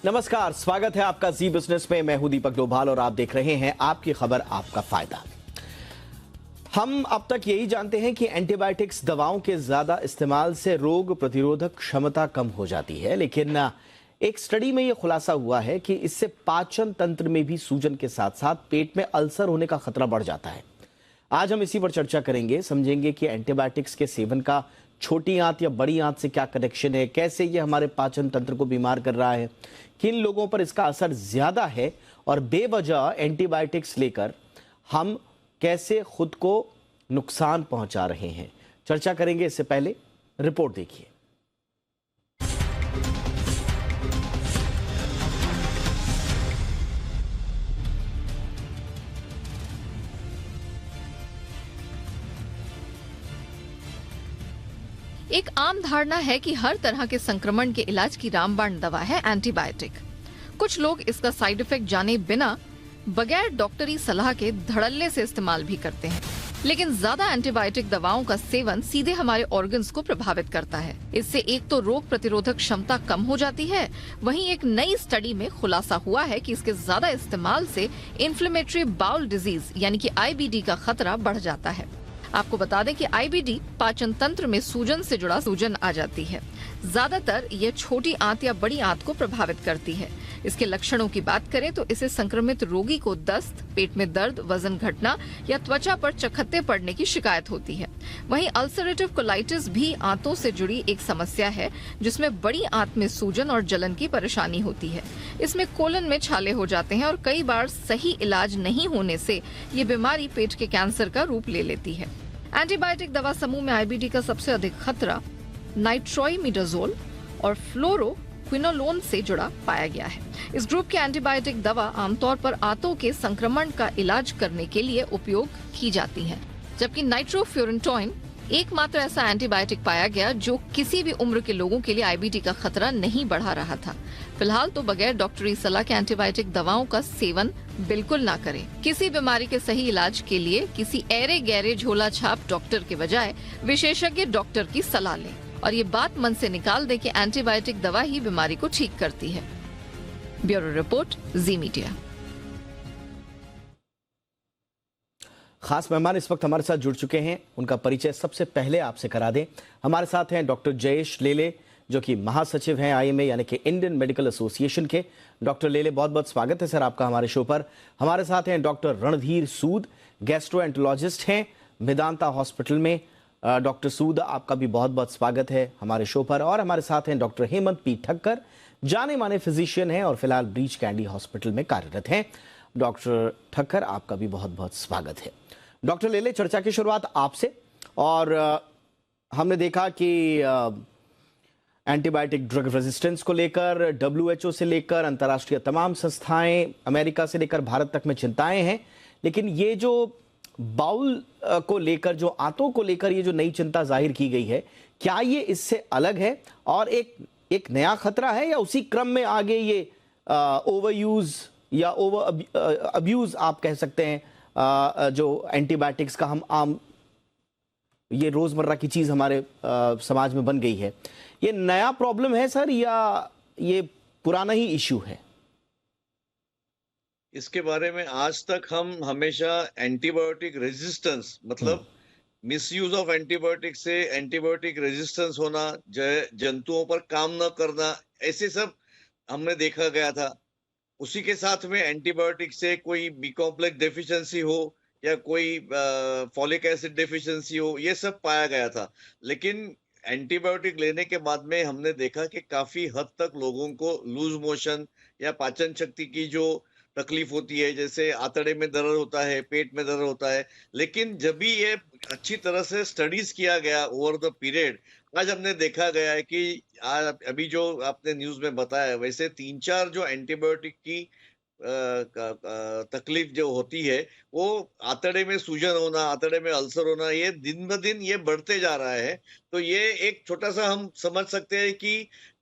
नमस्कार, स्वागत है आपका जी बिजनेस में। मैं हूं दीपक डोभाल और आप देख रहे हैं आपकी खबर आपका फायदा। हम अब तक यही जानते हैं कि एंटीबायोटिक्स दवाओं के ज्यादा इस्तेमाल से रोग प्रतिरोधक क्षमता कम हो जाती है, लेकिन एक स्टडी में यह खुलासा हुआ है कि इससे पाचन तंत्र में भी सूजन के साथ साथ पेट में अल्सर होने का खतरा बढ़ जाता है। आज हम इसी पर चर्चा करेंगे, समझेंगे कि एंटीबायोटिक्स के सेवन का छोटी आंत या बड़ी आंत से क्या कनेक्शन है, कैसे ये हमारे पाचन तंत्र को बीमार कर रहा है, किन लोगों पर इसका असर ज्यादा है और बेवजह एंटीबायोटिक्स लेकर हम कैसे खुद को नुकसान पहुंचा रहे हैं। चर्चा करेंगे, इससे पहले रिपोर्ट देखिए। एक आम धारणा है कि हर तरह के संक्रमण के इलाज की रामबाण दवा है एंटीबायोटिक। कुछ लोग इसका साइड इफेक्ट जाने बिना बगैर डॉक्टरी सलाह के धड़ल्ले से इस्तेमाल भी करते हैं। लेकिन ज्यादा एंटीबायोटिक दवाओं का सेवन सीधे हमारे ऑर्गन्स को प्रभावित करता है। इससे एक तो रोग प्रतिरोधक क्षमता कम हो जाती है, वहीं एक नई स्टडी में खुलासा हुआ है कि इसके ज्यादा इस्तेमाल से इन्फ्लेमेटरी बाउल डिजीज यानी कि आईबीडी का खतरा बढ़ जाता है। आपको बता दें कि आईबीडी पाचन तंत्र में सूजन से जुड़ा सूजन आ जाती है। ज्यादातर ये छोटी आंत या बड़ी आंत को प्रभावित करती है। इसके लक्षणों की बात करें तो इसे संक्रमित रोगी को दस्त, पेट में दर्द, वजन घटना या त्वचा पर चकत्ते पड़ने की शिकायत होती है। वहीं अल्सरेटिव कोलाइटिस भी आंतों से जुड़ी एक समस्या है, जिसमें बड़ी आंत में सूजन और जलन की परेशानी होती है। इसमें कोलन में छाले हो जाते हैं और कई बार सही इलाज नहीं होने से ये बीमारी पेट के कैंसर का रूप ले लेती है। एंटीबायोटिक दवा समूह में आईबीडी का सबसे अधिक खतरा नाइट्रोइमिडाजोल और फ्लोरोक्विनोलोन से जुड़ा पाया गया है। इस ग्रुप की एंटीबायोटिक दवा आमतौर पर आंतों के संक्रमण का इलाज करने के लिए उपयोग की जाती है, जबकि नाइट्रोफ्यूरेंटोइन एकमात्र ऐसा एंटीबायोटिक पाया गया जो किसी भी उम्र के लोगों के लिए आईबीडी का खतरा नहीं बढ़ा रहा था। फिलहाल तो बगैर डॉक्टरी सलाह के एंटीबायोटिक दवाओं का सेवन बिल्कुल ना करें। किसी बीमारी के सही इलाज के लिए किसी ऐरे गहरे झोला छाप डॉक्टर के बजाय विशेषज्ञ डॉक्टर की सलाह लें और ये बात मन से निकाल दें कि एंटीबायोटिक दवा ही बीमारी को ठीक करती है। ब्यूरो रिपोर्ट, जी मीडिया। खास मेहमान इस वक्त हमारे साथ जुड़ चुके हैं, उनका परिचय सबसे पहले आपसे करा दें। हमारे साथ हैं डॉक्टर जयेश लेले, जो कि महासचिव हैं आईएमए यानी कि इंडियन मेडिकल एसोसिएशन के। डॉक्टर लेले, बहुत बहुत स्वागत है सर आपका हमारे शो पर। हमारे साथ हैं डॉक्टर रणधीर सूद, गैस्ट्रोएंटरोलॉजिस्ट हैं मेदांता हॉस्पिटल में। डॉक्टर सूद, आपका भी बहुत बहुत स्वागत है हमारे शो पर। और हमारे साथ हैं डॉक्टर हेमंत पी ठक्कर, जाने माने फिजिशियन हैं और फिलहाल ब्रीच कैंडी हॉस्पिटल में कार्यरत हैं। डॉक्टर ठक्कर, आपका भी बहुत बहुत स्वागत है। डॉक्टर लेले, चर्चा की शुरुआत आपसे। और हमने देखा कि एंटीबायोटिक ड्रग रेजिस्टेंस को लेकर डब्ल्यूएचओ से लेकर अंतर्राष्ट्रीय तमाम संस्थाएं, अमेरिका से लेकर भारत तक में चिंताएं हैं। लेकिन ये जो बाउल को लेकर, जो आंतों को लेकर ये जो नई चिंता जाहिर की गई है, क्या ये इससे अलग है और एक नया खतरा है, या उसी क्रम में आगे ये ओवर यूज या ओवर अब्यूज आप कह सकते हैं, जो एंटीबायोटिक्स का हम आम ये रोजमर्रा की चीज हमारे समाज में बन गई है, ये नया प्रॉब्लम है सर या ये पुराना ही इश्यू है? इसके बारे में आज तक हम हमेशा एंटीबायोटिक रेजिस्टेंस, मतलब मिसयूज ऑफ एंटीबायोटिक से एंटीबायोटिक रेजिस्टेंस होना, जंतुओं पर काम न करना, ऐसे सब हमने देखा गया था। उसी के साथ में एंटीबायोटिक से कोई बी कॉम्प्लेक्स डेफिशिएंसी हो या कोई फॉलिक एसिड डेफिशिएंसी हो, ये सब पाया गया था। लेकिन एंटीबायोटिक लेने के बाद में हमने देखा कि काफी हद तक लोगों को लूज मोशन या पाचन शक्ति की जो तकलीफ होती है, जैसे आंतड़े में दर्द होता है, पेट में दर्द होता है। लेकिन जब भी ये अच्छी तरह से स्टडीज किया गया ओवर द पीरियड, आज हमने देखा गया है कि अभी जो आपने न्यूज में बताया, वैसे 3-4 जो एंटीबायोटिक की तकलीफ जो होती है, वो आंतड़े में सूजन होना, आंतड़े में अल्सर होना, ये दिन ब दिन ये बढ़ते जा रहा है। तो ये एक छोटा सा हम समझ सकते हैं कि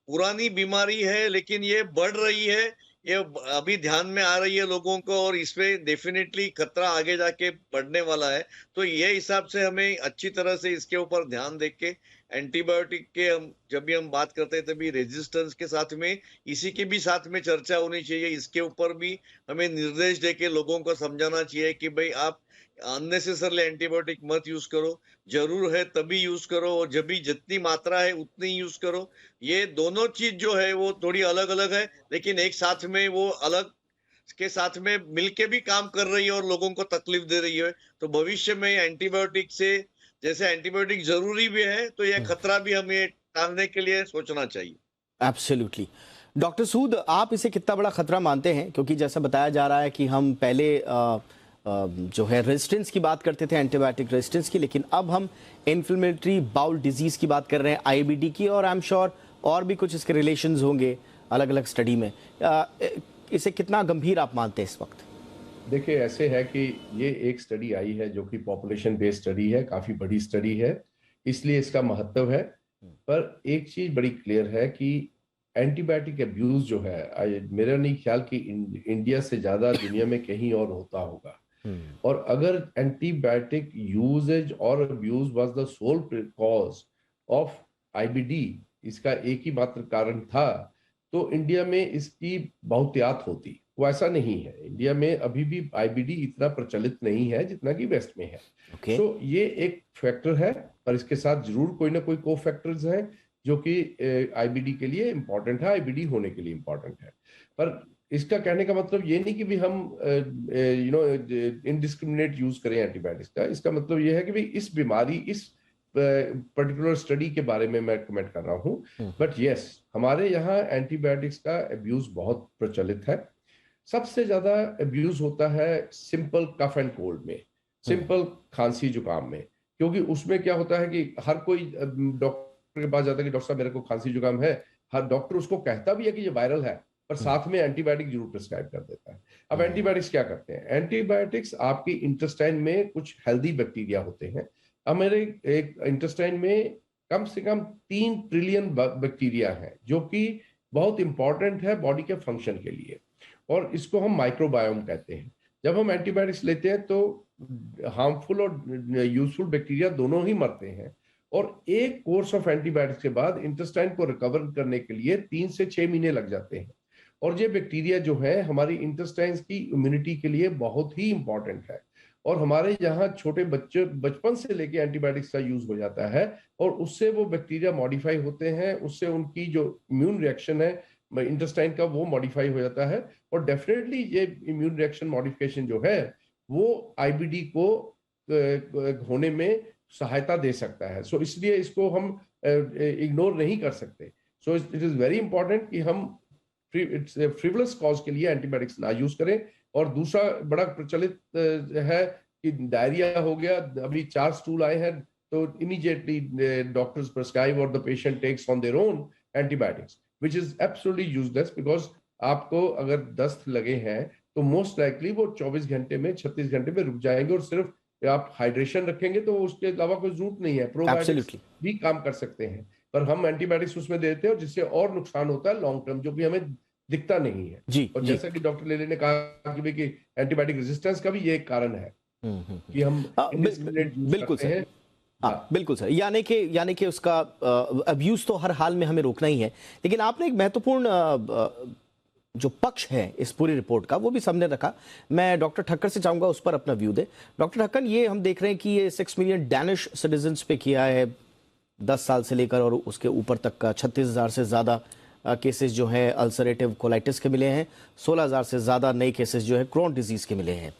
पुरानी बीमारी है, लेकिन ये बढ़ रही है, ये अभी ध्यान में आ रही है लोगों को, और इसमें डेफिनेटली खतरा आगे जाके बढ़ने वाला है। तो ये हिसाब से हमें अच्छी तरह से इसके ऊपर ध्यान देके एंटीबायोटिक के हम जब भी हम बात करते हैं तभी रेजिस्टेंस के साथ में इसी के भी साथ में चर्चा होनी चाहिए। इसके ऊपर भी हमें निर्देश देके लोगों को समझाना चाहिए कि भाई आप अननेसेसरली एंटीबायोटिक मत यूज करो, जरूर है तभी यूज करो और जब भी जितनी मात्रा है उतनी यूज करो। ये दोनों चीज जो है वो थोड़ी अलग अलग है, लेकिन एक साथ में वो अलग के साथ में मिलके भी काम कर रही है और लोगों को तकलीफ दे रही है। तो भविष्य में एंटीबायोटिक से जैसे एंटीबायोटिक जरूरी भी है, तो यह खतरा भी हमें टालने के लिए सोचना चाहिए। एब्सोल्युटली। डॉक्टर सूद, आप इसे कितना बड़ा खतरा मानते हैं? क्योंकि जैसा बताया जा रहा है कि हम पहले जो है रेजिस्टेंस की बात करते थे, एंटीबायोटिक रेजिस्टेंस की, लेकिन अब हम इन्फ्लेमेटरी बाउल डिजीज की बात कर रहे हैं, आईबीडी की, और आई एम श्योर और भी कुछ इसके रिलेशंस होंगे अलग अलग स्टडी में। इसे कितना गंभीर आप मानते हैं इस वक्त? देखिए, ऐसे है कि ये एक स्टडी आई है जो कि पॉपुलेशन बेस्ड स्टडी है, काफी बड़ी स्टडी है, इसलिए इसका महत्व है। पर एक चीज बड़ी क्लियर है कि एंटीबायोटिक अब्यूज जो है, मेरा नहीं ख्याल कि इंडिया से ज्यादा दुनिया में कहीं और होता होगा। और अगर एंटीबायोटिक यूजेज और abuse was the sole cause of IBD, इसका एक ही मात्र कारण था, तो इंडिया में इसकी बहुतायत होती। वो ऐसा नहीं है, इंडिया में अभी भी आईबीडी इतना प्रचलित नहीं है जितना कि वेस्ट में है। तो ये एक फैक्टर है, पर इसके साथ जरूर कोई ना कोई को फैक्टर्स हैं जो कि आईबीडी के लिए इंपॉर्टेंट है, आईबीडी होने के लिए इंपॉर्टेंट है। पर इसका कहने का मतलब ये नहीं कि भी हम इनडिस्क्रिमिनेट यूज करें एंटीबायोटिक्स का। इसका मतलब ये है कि भाई इस बीमारी, इस पर्टिकुलर स्टडी के बारे में मैं कमेंट कर रहा हूँ। बट यस, हमारे यहाँ एंटीबायोटिक्स का अब्यूज बहुत प्रचलित है। सबसे ज्यादा अब्यूज होता है सिंपल कफ एंड कोल्ड में, सिंपल खांसी जुकाम में, क्योंकि उसमें क्या होता है कि हर कोई डॉक्टर के पास जाता है कि डॉक्टर साहब मेरे को खांसी जुकाम है, हर डॉक्टर उसको कहता भी है कि ये वायरल है, पर साथ में एंटीबायोटिक जरूर प्रिस्क्राइब कर देता है। अब एंटीबायोटिक्स क्या करते हैं? एंटीबायोटिक्स आपकी इंटेस्टाइन में कुछ हेल्दी बैक्टीरिया होते हैं। अब मेरे एक इंटेस्टाइन में कम से कम 3 ट्रिलियन बैक्टीरिया हैं, जो कि बहुत इंपॉर्टेंट है बॉडी के फंक्शन के लिए, और इसको हम माइक्रोबायोम कहते हैं। जब हम एंटीबायोटिक्स लेते हैं तो हार्मफुल और यूजफुल बैक्टीरिया दोनों ही मरते हैं, और एक कोर्स ऑफ एंटीबायोटिक्स के बाद इंटेस्टाइन को रिकवर करने के लिए 3 से 6 महीने लग जाते हैं। और ये बैक्टीरिया जो है हमारी इंटेस्टाइन्स की इम्यूनिटी के लिए बहुत ही इंपॉर्टेंट है, और हमारे यहाँ छोटे बच्चे बचपन से लेके एंटीबायोटिक्स का यूज हो जाता है, और उससे वो बैक्टीरिया मॉडिफाई होते हैं, उससे उनकी जो इम्यून रिएक्शन है इंटेस्टाइन का वो मॉडिफाई हो जाता है। और डेफिनेटली ये इम्यून रिएक्शन मॉडिफिकेशन जो है वो आईबीडी को होने में सहायता दे सकता है। सो इसलिए इसको हम इग्नोर नहीं कर सकते। So it is very important कि हम फ्रिवलस कॉज के लिए एंटीबायोटिक्स ना यूज करें। और दूसरा बड़ा प्रचलित है कि डायरिया हो गया, अभी 4 स्टूल आए हैं, तो इमीडिएटली डॉक्टर्स प्रिस्क्राइब और the patient takes on their own antibiotics, which is absolutely useless, because आपको अगर दस्त लगे हैं तो मोस्ट लाइकली वो 24 घंटे में 36 घंटे में रुक जाएंगे, और सिर्फ आप हाइड्रेशन रखेंगे तो उसके अलावा कोई जरूरत नहीं है। प्रोबायोटिक्स भी काम कर सकते हैं, पर हम एंटीबायोटिक्स उसमें देते हैं और जिससे और नुकसान होता है लॉन्ग टर्म, जो कि हमें दिखता नहीं है। जी, और जैसा कि डॉक्टर लेले ने कहा कि एंटीबायोटिक रेजिस्टेंस का भी ये एक कारण है कि हम बिल्कुल सही। हाँ, बिल्कुल सर। यानी कि उसका अब्यूज तो हर हाल में हमें रोकना ही है। लेकिन आपने एक महत्वपूर्ण जो पक्ष है इस पूरी रिपोर्ट का वो भी सामने रखा। मैं डॉक्टर ठक्कर से चाहूंगा उस पर अपना व्यू दे। डॉक्टर ठक्कर, ये हम देख रहे हैं कि ये 6 मिलियन डैनिश सिटीजन्स पे किया है 10 साल से लेकर और उसके ऊपर तक का। 36,000 से ज़्यादा केसेस जो है अल्सरेटिव कोलाइटिस के मिले हैं, 16,000 से ज़्यादा नए केसेस जो है क्रोन डिजीज़ के मिले हैं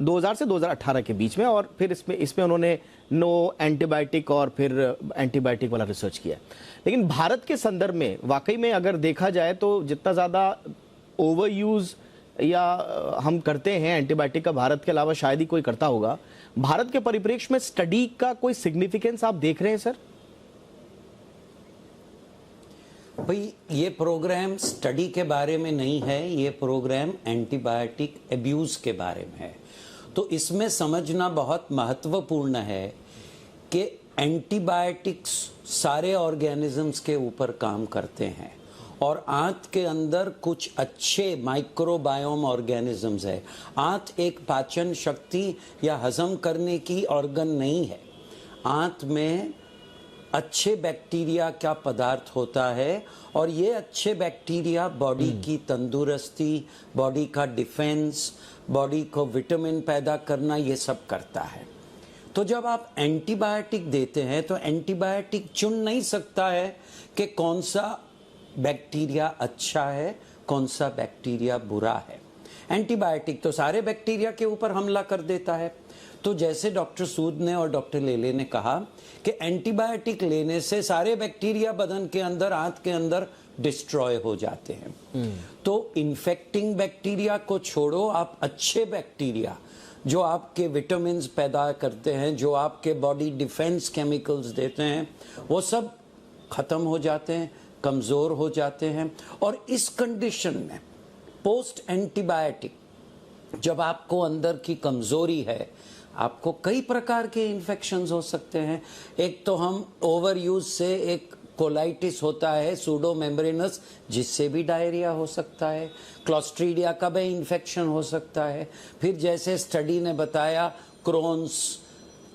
2000 से 2018 के बीच में। और फिर इसमें उन्होंने नो एंटीबायोटिक और फिर एंटीबायोटिक वाला रिसर्च किया। लेकिन भारत के संदर्भ में वाकई में अगर देखा जाए तो जितना ज़्यादा ओवर यूज़ या हम करते हैं एंटीबायोटिक का भारत के अलावा शायद ही कोई करता होगा, भारत के परिप्रेक्ष्य में स्टडी का कोई सिग्निफिकेंस आप देख रहे हैं सर? भाई, ये प्रोग्राम स्टडी के बारे में नहीं है, ये प्रोग्राम एंटीबायोटिक अब्यूज के बारे में है। तो इसमें समझना बहुत महत्वपूर्ण है कि एंटीबायोटिक्स सारे ऑर्गेनिजम्स के ऊपर काम करते हैं, और आंत के अंदर कुछ अच्छे माइक्रोबायोम ऑर्गेनिजम्स है। आंत एक पाचन शक्ति या हजम करने की ऑर्गन नहीं है। आंत में अच्छे बैक्टीरिया क्या पदार्थ होता है और ये अच्छे बैक्टीरिया बॉडी की तंदुरुस्ती, बॉडी का डिफेंस, बॉडी को विटामिन पैदा करना, ये सब करता है। तो जब आप एंटीबायोटिक देते हैं तो एंटीबायोटिक चुन नहीं सकता है कि कौन सा बैक्टीरिया अच्छा है, कौन सा बैक्टीरिया बुरा है। एंटीबायोटिक तो सारे बैक्टीरिया के ऊपर हमला कर देता है। तो जैसे डॉक्टर सूद ने और डॉक्टर लेले ने कहा कि एंटीबायोटिक लेने से सारे बैक्टीरिया बदन के अंदर, आंत के अंदर डिस्ट्रॉय हो जाते हैं। तो इन्फेक्टिंग बैक्टीरिया को छोड़ो, आप अच्छे बैक्टीरिया जो आपके विटामिन्स पैदा करते हैं, जो आपके बॉडी डिफेंस केमिकल्स देते हैं, वो सब खत्म हो जाते हैं, कमज़ोर हो जाते हैं। और इस कंडीशन में पोस्ट एंटीबायोटिक जब आपको अंदर की कमज़ोरी है, आपको कई प्रकार के इन्फेक्शंस हो सकते हैं। एक तो हम ओवर यूज से एक कोलाइटिस होता है सूडो मेम्ब्रेनस, जिससे भी डायरिया हो सकता है। क्लोस्ट्रीडिया का भी इन्फेक्शन हो सकता है। फिर जैसे स्टडी ने बताया क्रोन्स,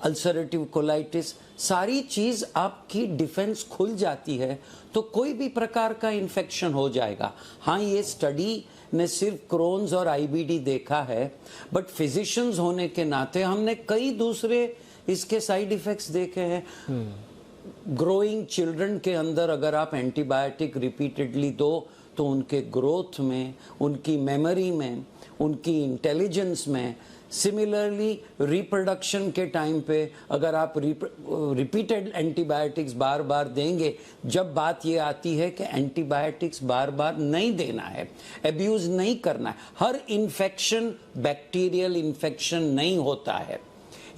अल्सरेटिव कोलाइटिस, सारी चीज़ आपकी डिफेंस खुल जाती है तो कोई भी प्रकार का इन्फेक्शन हो जाएगा। हाँ, ये स्टडी ने सिर्फ क्रोन्स और आईबीडी देखा है, बट फिजिशियंस होने के नाते हमने कई दूसरे इसके साइड इफेक्ट्स देखे हैं। ग्रोइंग चिल्ड्रन के अंदर अगर आप एंटीबायोटिक रिपीटेडली दो तो उनके ग्रोथ में, उनकी मेमोरी में, उनकी इंटेलिजेंस में, सिमिलरली रिप्रोडक्शन के टाइम पे अगर आप रिपीटेड एंटीबायोटिक्स बार बार देंगे, जब बात ये आती है कि एंटीबायोटिक्स बार बार नहीं देना है, एब्यूज़ नहीं करना है। हर इन्फेक्शन बैक्टीरियल इन्फेक्शन नहीं होता है।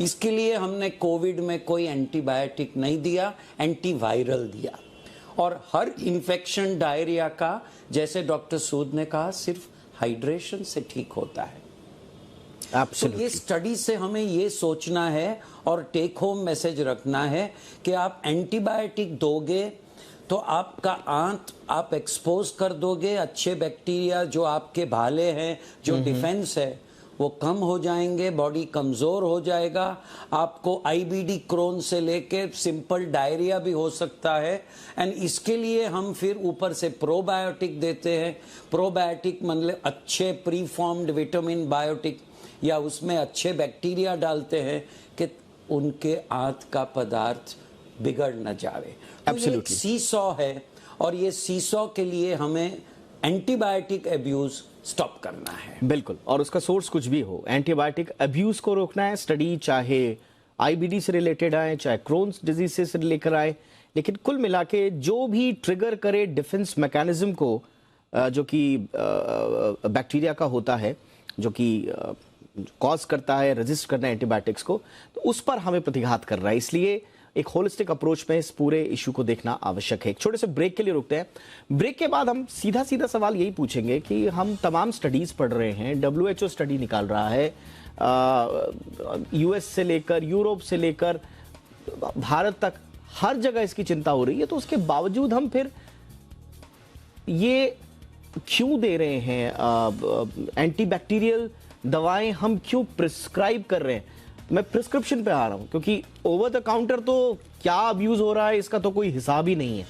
इसके लिए हमने कोविड में कोई एंटीबायोटिक नहीं दिया, एंटीवायरल दिया। और हर इन्फेक्शन डायरिया का, जैसे डॉक्टर सूद ने कहा, सिर्फ हाइड्रेशन से ठीक होता है। तो ये स्टडी से हमें ये सोचना है और टेक होम मैसेज रखना है कि आप एंटीबायोटिक दोगे तो आपका आंत आप एक्सपोज कर दोगे, अच्छे बैक्टीरिया जो आपके भाले हैं, जो डिफेंस है, वो कम हो जाएंगे, बॉडी कमज़ोर हो जाएगा। आपको आईबीडी क्रोन से लेके सिंपल डायरिया भी हो सकता है। एंड इसके लिए हम फिर ऊपर से प्रोबायोटिक देते हैं। प्रोबायोटिक मतलब अच्छे प्री फॉर्म्ड विटामिन बायोटिक, या उसमें अच्छे बैक्टीरिया डालते हैं कि उनके आंत का पदार्थ बिगड़ न जावे। तो ये एक सीसॉ है और ये सीसॉ के लिए हमें एंटीबायोटिक एब्यूज स्टॉप करना है। बिल्कुल, और उसका सोर्स कुछ भी हो, एंटीबायोटिक अब्यूज को रोकना है। स्टडी चाहे आईबीडी से रिलेटेड आए, चाहे क्रोन्स डिजीज से लेकर आए, लेकिन कुल मिला के जो भी ट्रिगर करे डिफेंस मैकेनिज्म को, जो कि बैक्टीरिया का होता है, जो कि कॉज करता है, रेजिस्ट करना है एंटीबायोटिक्स को, तो उस पर हमें प्रतिघात कर रहा है। इसलिए एक होलिस्टिक अप्रोच में इस पूरे इशू को देखना आवश्यक है। एक छोटे से ब्रेक के लिए रुकते हैं। ब्रेक के बाद हम सीधा सीधा सवाल यही पूछेंगे कि हम तमाम स्टडीज पढ़ रहे हैं, WHO स्टडी निकाल रहा है, यूएस से लेकर यूरोप से लेकर भारत तक हर जगह इसकी चिंता हो रही है, तो उसके बावजूद हम फिर ये क्यों दे रहे हैं एंटीबैक्टीरियल दवाएं, हम क्यों प्रिस्क्राइब कर रहे हैं? मैं प्रिस्क्रिप्शन पे आ रहा हूं क्योंकि ओवर द काउंटर तो क्या अब्यूज हो रहा है इसका तो कोई हिसाब ही नहीं है,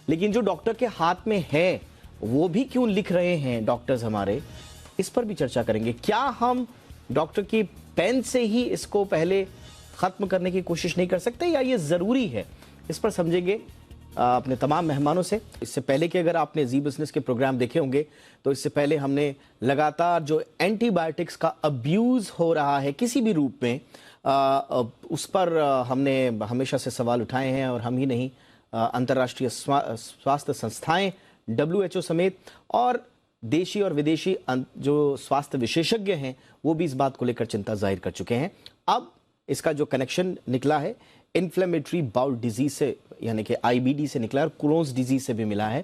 लेकिन जो डॉक्टर के हाथ में है वो भी क्यों लिख रहे हैं डॉक्टर्स हमारे, इस पर भी चर्चा करेंगे। क्या हम डॉक्टर की पेन से ही इसको पहले खत्म करने की कोशिश नहीं कर सकते, या ये जरूरी है? इस पर समझेंगे अपने तमाम मेहमानों से। इससे पहले कि अगर आपने जी बिजनेस के प्रोग्राम देखे होंगे तो इससे पहले हमने लगातार जो एंटीबायोटिक्स का अब्यूज हो रहा है किसी भी रूप में, उस पर हमने हमेशा से सवाल उठाए हैं, और हम ही नहीं, अंतर्राष्ट्रीय स्वास्थ्य संस्थाएं, WHO समेत, और देशी और विदेशी जो स्वास्थ्य विशेषज्ञ हैं वो भी इस बात को लेकर चिंता जाहिर कर चुके हैं। अब इसका जो कनेक्शन निकला है इन्फ्लेमेटरी बाउल डिजीज से, यानी कि आईबीडी से निकला, और क्रोन्स डिजीज से भी मिला है,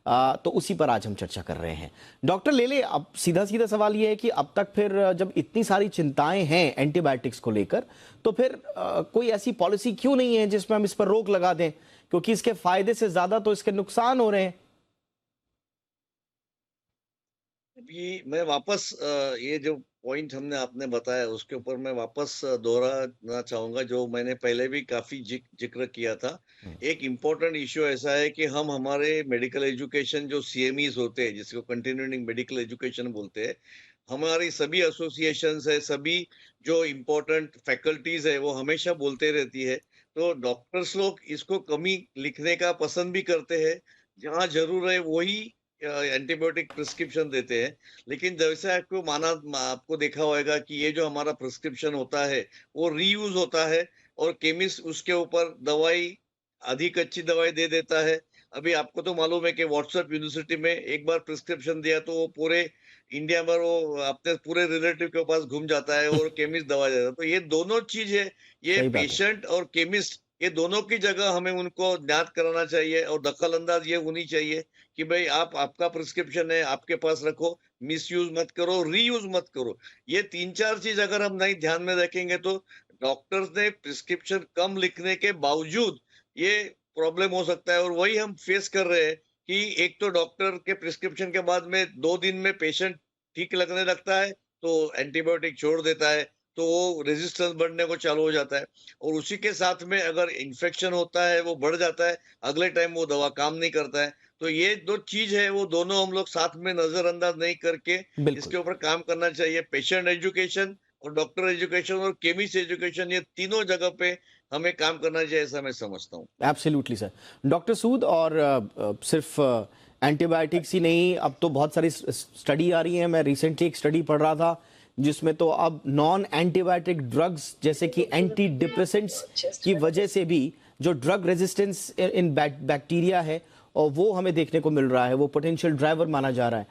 तो उसी पर आज हम चर्चा कर रहे हैं। डॉक्टर लेले, अब सीधा सीधा सवाल यह है कि अब तक फिर जब इतनी सारी चिंताएं हैं एंटीबायोटिक्स को लेकर, तो फिर कोई ऐसी पॉलिसी क्यों नहीं है जिसमें हम इस पर रोक लगा दें, क्योंकि इसके फायदे से ज्यादा तो इसके नुकसान हो रहे हैं। अभी मैं वापस ये जो पॉइंट हमने आपने बताया उसके ऊपर मैं वापस दोहराना चाहूंगा, जो मैंने पहले भी काफी जिक्र किया था। एक इम्पोर्टेंट इश्यू ऐसा है कि हम हमारे मेडिकल एजुकेशन जो सीएमईज होते हैं, जिसको कंटिन्यूइंग मेडिकल एजुकेशन बोलते हैं, हमारी सभी एसोसिएशंस है, सभी जो इम्पोर्टेंट फैकल्टीज है, वो हमेशा बोलते रहती है। तो डॉक्टर्स लोग इसको कमी लिखने का पसंद भी करते हैं, जहाँ जरूर है वही एंटीबायोटिक प्रिस्क्रिप्शन देते हैं। लेकिन जैसे आपको देखा होगा कि ये जो हमारा प्रिस्क्रिप्शन होता है वो रीयूज होता है, और केमिस्ट उसके ऊपर दवाई, अधिक अच्छी दवाई दे देता है। अभी आपको तो मालूम है कि व्हाट्सएप यूनिवर्सिटी में एक बार प्रिस्क्रिप्शन दिया तो वो पूरे इंडिया में वो अपने पूरे रिलेटिव के पास घूम जाता है और केमिस्ट दवा देता है। तो ये दोनों चीज है, ये सही बात है। पेशेंट और केमिस्ट, ये दोनों की जगह हमें उनको ज्ञात कराना चाहिए, और दखल अंदाज ये होनी चाहिए कि भाई आपका प्रिस्क्रिप्शन है, आपके पास रखो, मिसयूज मत करो, रीयूज मत करो। ये 3-4 चीज अगर हम नहीं ध्यान में रखेंगे तो डॉक्टर्स ने प्रिस्क्रिप्शन कम लिखने के बावजूद ये प्रॉब्लम हो सकता है। और वही हम फेस कर रहे हैं कि एक तो डॉक्टर के प्रिस्क्रिप्शन के बाद में 2 दिन में पेशेंट ठीक लगने लगता है, तो एंटीबायोटिक छोड़ देता है, तो वो रेजिस्टेंस बढ़ने को चालू हो जाता है। और उसी के साथ में अगर इन्फेक्शन होता है, वो बढ़ जाता है, अगले टाइम वो दवा काम नहीं करता है। तो ये 2 चीज है, वो दोनों हम लोग साथ में नजरअंदाज नहीं करके बिल्कुल। इसके ऊपर काम करना चाहिए। पेशेंट एजुकेशन और डॉक्टर एजुकेशन और केमिस्ट एजुकेशन, ये तीनों जगह पे हमें काम करना चाहिए, ऐसा मैं समझता हूँ। Absolutely sir. डॉक्टर सूद, और सिर्फ एंटीबायोटिक्स ही नहीं, अब तो बहुत सारी स्टडी आ रही है। मैं रिसेंटली एक स्टडी पढ़ रहा था जिसमें तो अब नॉन एंटीबायोटिक ड्रग्स जैसे कि एंटी डिप्रेसेंट्स की वजह से भी जो ड्रग रेजिस्टेंस इन बैक्टीरिया है, और वो हमें देखने को मिल रहा है, वो पोटेंशियल ड्राइवर माना जा रहा है।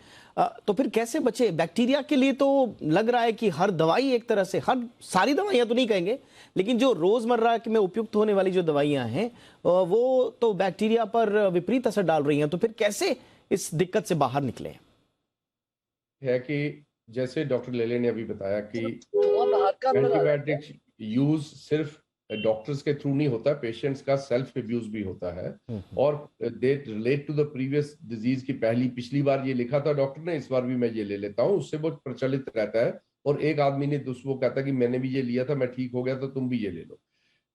तो फिर कैसे बचे? बैक्टीरिया के लिए तो लग रहा है कि हर दवाई एक तरह से, हर सारी दवाइयां तो नहीं कहेंगे, लेकिन जो रोजमर्रा में उपयुक्त होने वाली जो दवाइयां हैं वो तो बैक्टीरिया पर विपरीत असर डाल रही हैं। तो फिर कैसे इस दिक्कत से बाहर निकले? है कि जैसे डॉक्टर लेले ने अभी बताया कि एंटीबायोटिक्स यूज सिर्फ डॉक्टर्स के थ्रू नहीं होता, पेशेंट्स का सेल्फ अब्यूज भी होता है। और they relate to the previous disease की पिछली बार ये लिखा था डॉक्टर ने, इस बार भी मैं ये ले लेता हूँ, उससे बहुत प्रचलित रहता है। और एक आदमी ने दूसरों को कहता है कि मैंने भी ये लिया था, मैं ठीक हो गया, तो तुम भी ये ले लो।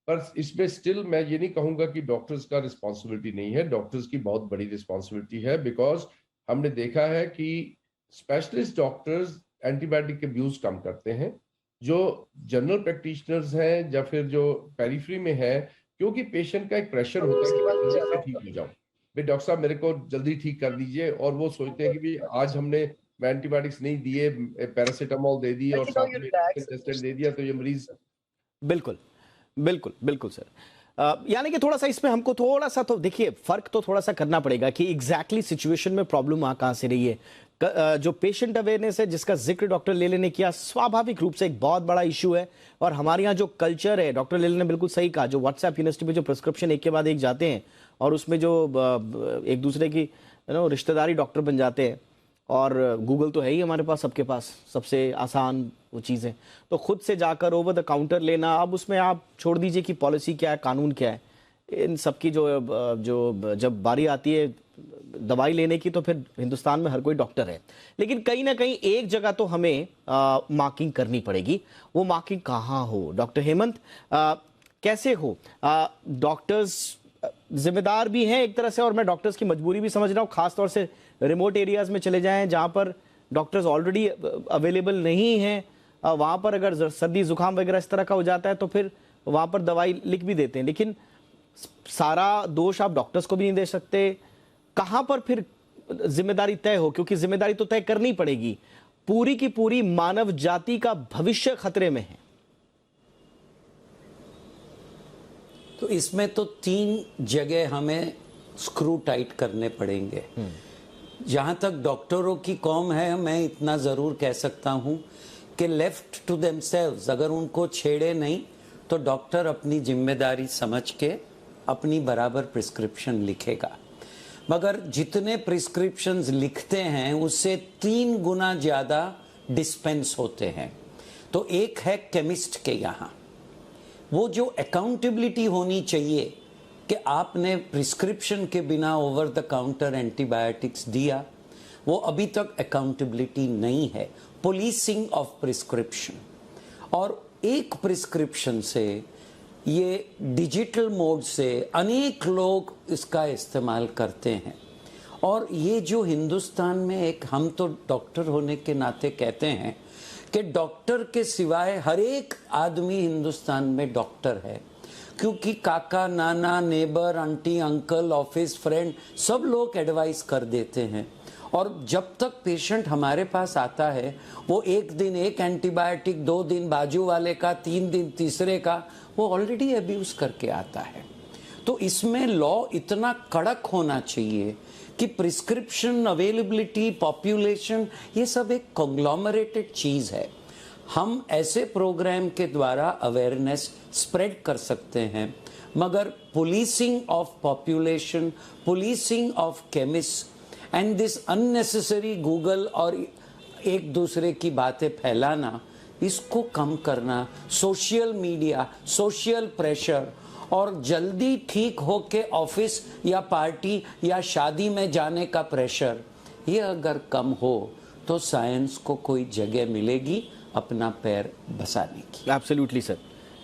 पर इसमें स्टिल मैं ये नहीं कहूंगा कि डॉक्टर्स का रिस्पॉन्सिबिलिटी नहीं है, डॉक्टर्स की बहुत बड़ी रिस्पॉन्सिबिलिटी है। बिकॉज हमने देखा है कि स्पेशलिस्ट डॉक्टर्स एंटीबायोटिक अब्यूज कम करते हैं, जो जनरल प्रैक्टिशनर्स हैं या फिर जो पेरिफेरी में है, क्योंकि पेशेंट का एक प्रेशर होता है कि मैं जल्दी से ठीक हो जाऊं, भाई डॉक्टर साहब मेरे को जल्दी ठीक कर दीजिए। और वो सोचते हैं कि भाई आज हमने एंटीबायोटिक्स नहीं दिए, पैरासीटामोल दे दी और साथ में इंजेक्शन दे दिया, तो ये मरीज। बिल्कुल बिल्कुल बिल्कुल सर। यानी कि थोड़ा सा इसमें हमको थोड़ा सा तो देखिए फर्क तो थोड़ा सा करना पड़ेगा कि एग्जैक्टली सिचुएशन में प्रॉब्लम कहाँ से रही है। जो पेशेंट अवेयरनेस है जिसका जिक्र डॉक्टर लेले ने किया, स्वाभाविक रूप से एक बहुत बड़ा इशू है। और हमारे यहाँ जो कल्चर है, डॉक्टर लेले ने बिल्कुल सही कहा, जो व्हाट्सएप यूनिवर्सिटी में जो प्रिस्क्रिप्शन एक के बाद एक जाते हैं और उसमें जो एक दूसरे की रिश्तेदारी डॉक्टर बन जाते हैं, और गूगल तो है ही हमारे पास, सबके पास, सबसे आसान वो चीज़ें, तो खुद से जाकर ओवर द काउंटर लेना, अब उसमें आप छोड़ दीजिए कि पॉलिसी क्या है, कानून क्या है, इन सबकी जो जब बारी आती है दवाई लेने की, तो फिर हिंदुस्तान में हर कोई डॉक्टर है। लेकिन कहीं ना कहीं एक जगह तो हमें मार्किंग करनी पड़ेगी। वो मार्किंग कहाँ हो डॉक्टर हेमंत, कैसे हो? डॉक्टर्स जिम्मेदार भी हैं एक तरह से, और मैं डॉक्टर्स की मजबूरी भी समझ रहा हूँ, खासतौर से रिमोट एरियाज में चले जाएं जहाँ पर डॉक्टर्स ऑलरेडी अवेलेबल नहीं हैं, वहाँ पर अगर सर्दी जुकाम वगैरह इस तरह का हो जाता है तो फिर वहाँ पर दवाई लिख भी देते हैं, लेकिन सारा दोष आप डॉक्टर्स को भी नहीं दे सकते। कहाँ पर फिर जिम्मेदारी तय हो, क्योंकि जिम्मेदारी तो तय करनी पड़ेगी, पूरी की पूरी मानव जाति का भविष्य खतरे में है। तो इसमें तो 3 जगह हमें स्क्रू टाइट करने पड़ेंगे। जहां तक डॉक्टरों की कौम है, मैं इतना जरूर कह सकता हूं कि लेफ्ट टू देमसेल्व्स, अगर उनको छेड़े नहीं तो डॉक्टर अपनी जिम्मेदारी समझ के अपनी बराबर प्रिस्क्रिप्शन लिखेगा। मगर जितने प्रिस्क्रिप्शंस लिखते हैं उससे 3 गुना ज़्यादा डिस्पेंस होते हैं। तो एक है केमिस्ट के यहाँ, वो जो अकाउंटेबिलिटी होनी चाहिए कि आपने प्रिस्क्रिप्शन के बिना ओवर द काउंटर एंटीबायोटिक्स दिया, वो अभी तक अकाउंटेबिलिटी नहीं है, पुलिसिंग ऑफ प्रिस्क्रिप्शन। और एक प्रिस्क्रिप्शन से, ये डिजिटल मोड से अनेक लोग इसका इस्तेमाल करते हैं। और ये जो हिंदुस्तान में एक, हम तो डॉक्टर होने के नाते कहते हैं कि डॉक्टर के सिवाय हर एक आदमी हिंदुस्तान में डॉक्टर है, क्योंकि काका, नाना, neighbour, aunty, uncle, office friend सब लोग एडवाइस कर देते हैं। और जब तक पेशेंट हमारे पास आता है, वो एक दिन एक एंटीबायोटिक, 2 दिन बाजू वाले का, 3 दिन तीसरे का, वो ऑलरेडी अब्यूज करके आता है। तो इसमें लॉ इतना कड़क होना चाहिए कि प्रिस्क्रिप्शन, अवेलेबिलिटी, पॉपुलेशन, ये सब एक कॉन्ग्लोमरेटेड चीज़ है। हम ऐसे प्रोग्राम के द्वारा अवेयरनेस स्प्रेड कर सकते हैं, मगर policing of population, policing of chemist and this unnecessary Google और एक दूसरे की बातें फैलाना, इसको कम करना, सोशल मीडिया, सोशल प्रेशर और जल्दी ठीक होके ऑफिस या पार्टी या शादी में जाने का प्रेशर, ये अगर कम हो तो साइंस को कोई जगह मिलेगी अपना पैर बसाने की। एब्सोल्युटली सर,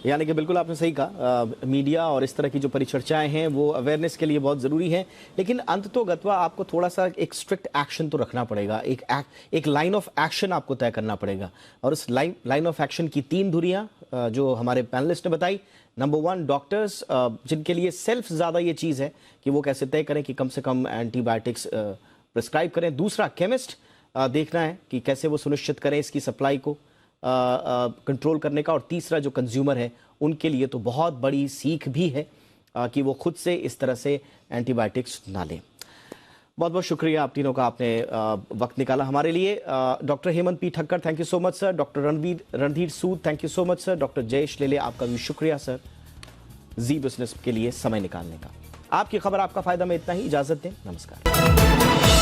यानी कि बिल्कुल आपने सही कहा, मीडिया और इस तरह की जो परिचर्चाएं हैं वो अवेयरनेस के लिए बहुत ज़रूरी हैं, लेकिन अंततोगत्वा आपको थोड़ा सा एक स्ट्रिक्ट एक्शन तो रखना पड़ेगा, एक लाइन ऑफ एक्शन आपको तय करना पड़ेगा। और इस लाइन ऑफ एक्शन की 3 धुरियाँ जो हमारे पैनलिस्ट ने बताई। नंबर 1, डॉक्टर्स, जिनके लिए सेल्फ ज़्यादा ये चीज़ है कि वो कैसे तय करें कि कम से कम एंटीबायोटिक्स प्रिस्क्राइब करें। दूसरा, केमिस्ट, देखना है कि कैसे वो सुनिश्चित करें इसकी सप्लाई को कंट्रोल करने का। और तीसरा, जो कंज्यूमर है, उनके लिए तो बहुत बड़ी सीख भी है कि वो खुद से इस तरह से एंटीबायोटिक्स ना लें। बहुत बहुत शुक्रिया आप तीनों का, आपने वक्त निकाला हमारे लिए। Doctor Hemant P Thakkar, thank you so much sir. Doctor Randhir Sood, thank you so much sir. Doctor Jayesh लेले, आपका भी शुक्रिया सर जी बिजनेस के लिए समय निकालने का। आपकी खबर आपका फायदा में इतना ही, इजाजत दें, नमस्कार।